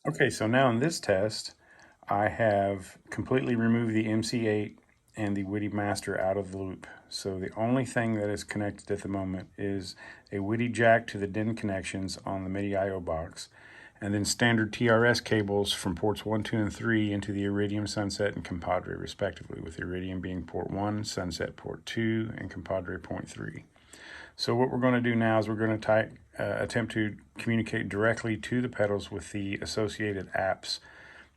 Okay, so now in this test, I have completely removed the MC8 and the Widi Master out of the loop. So the only thing that is connected at the moment is a Widi jack to the DIN connections on the Midi I/O box, and then standard TRS cables from ports 1, 2, and 3 into the Iridium, Sunset, and Compadre respectively, with Iridium being port 1, Sunset port 2, and Compadre port 3. So what we're going to do now is we're going to attempt to communicate directly to the pedals with the associated apps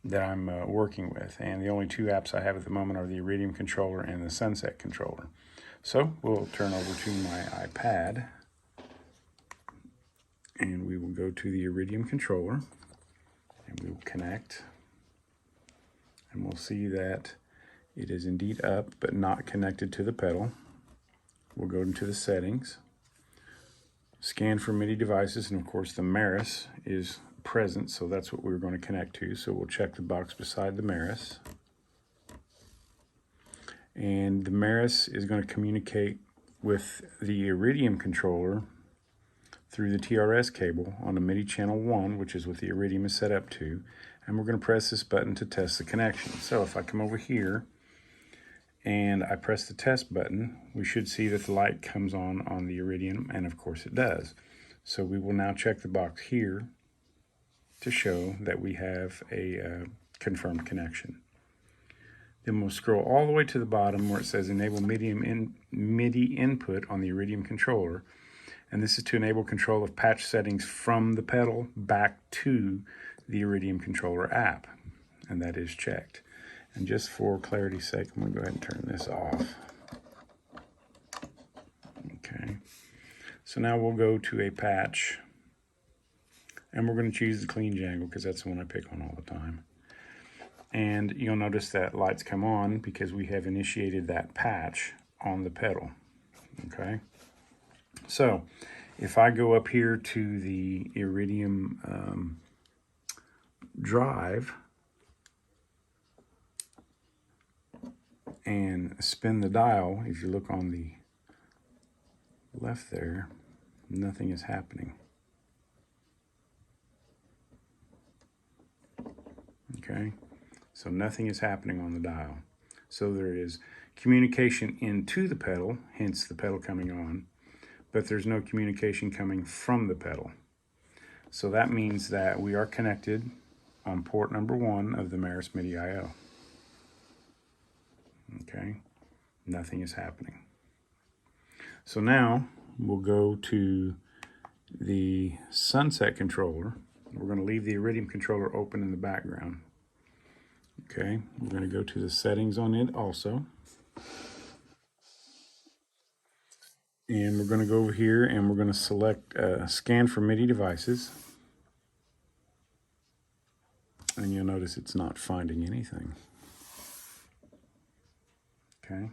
that I'm working with. And the only two apps I have at the moment are the Iridium Controller and the Sunset Controller. So we'll turn over to my iPad and we will go to the Iridium Controller and we will connect. And we'll see that it is indeed up but not connected to the pedal. We'll go into the settings, scan for MIDI devices, and of course the Meris is present, so that's what we're going to connect to. So we'll check the box beside the Meris. And the Meris is going to communicate with the Iridium controller through the TRS cable on the MIDI channel 1, which is what the Iridium is set up to. And we're going to press this button to test the connection. So if I come over here and I press the test button, we should see that the light comes on the Iridium, and of course it does. So we will now check the box here to show that we have a confirmed connection. Then we'll scroll all the way to the bottom where it says enable MIDI input on the Iridium controller, and this is to enable control of patch settings from the pedal back to the Iridium controller app, and that is checked. And just for clarity's sake, I'm going to go ahead and turn this off. Okay, so now we'll go to a patch, and we're going to choose the clean jangle because that's the one I pick on all the time. And you'll notice that lights come on because we have initiated that patch on the pedal. Okay, so if I go up here to the Iridium drive and spin the dial, if you look on the left there, nothing is happening. Okay, so nothing is happening on the dial. So there is communication into the pedal, hence the pedal coming on, but there's no communication coming from the pedal. So that means that we are connected on port number 1 of the Meris Midi I/O. Okay, nothing is happening. So now we'll go to the Sunset controller. We're going to leave the Iridium controller open in the background. Okay, we're going to go to the settings on it also. And we're going to go over here and we're going to select scan for MIDI devices. And you'll notice it's not finding anything. Okay,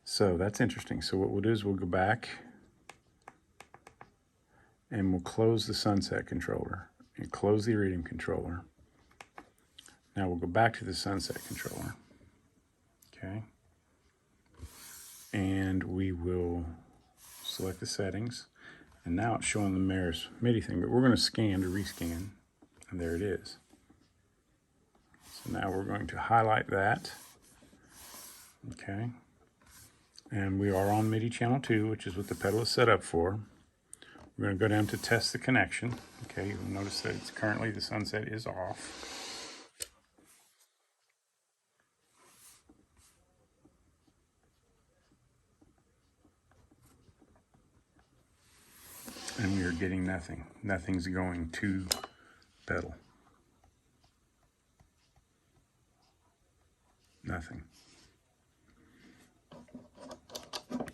so that's interesting. So what we'll do is we'll go back and we'll close the Sunset controller and close the Iridium controller. Now we'll go back to the Sunset controller. Okay, and we will select the settings, and now it's showing the Meris MIDI thing, but we're going to scan to rescan, and there it is. So now we're going to highlight that. Okay, and we are on MIDI channel 2, which is what the pedal is set up for. We're going to go down to test the connection. Okay, you'll notice that it's currently the Sunset is off. And we are getting nothing. Nothing's going to pedal. Nothing.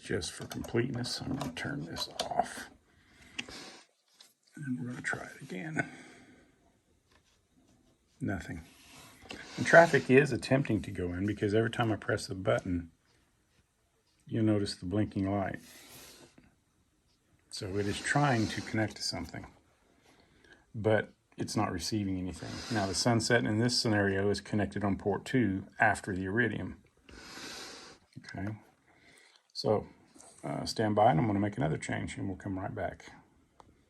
Just for completeness, I'm going to turn this off. And we're going to try it again. Nothing. And traffic is attempting to go in because every time I press the button, you'll notice the blinking light. So it is trying to connect to something, but it's not receiving anything. Now the Sunset in this scenario is connected on port 2 after the Iridium. Okay, so stand by and I'm going to make another change and we'll come right back.